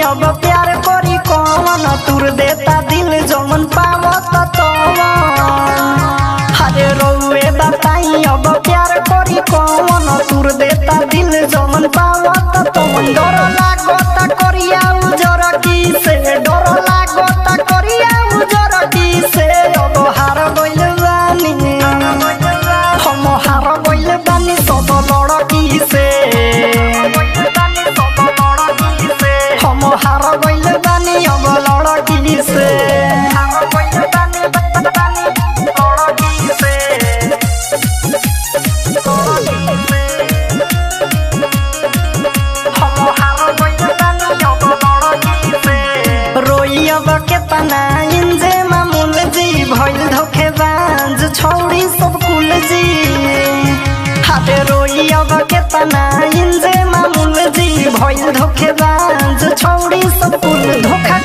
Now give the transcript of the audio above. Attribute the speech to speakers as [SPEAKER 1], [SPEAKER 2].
[SPEAKER 1] अब प्यार करी कौन तुर देता दिल जमन पावत तवन हरे रउए बताई अब प्यार करी कौन तुर देता दिल जमन पावत तवन डर लागता करिया उजर की से डर लागता करिया उजर की से अब हार गइल बानी हम हार गइल बानी सब लड़की से हम हार गइल बानी अब लड़की से रोई अब केतना इंजे मामूल जी भइल धोखेबाज छौरी सब कुल जी हाथे रोई अब केतना इंजे मामूल जी भइल धोखेबाज छौरी सब कुल धोखा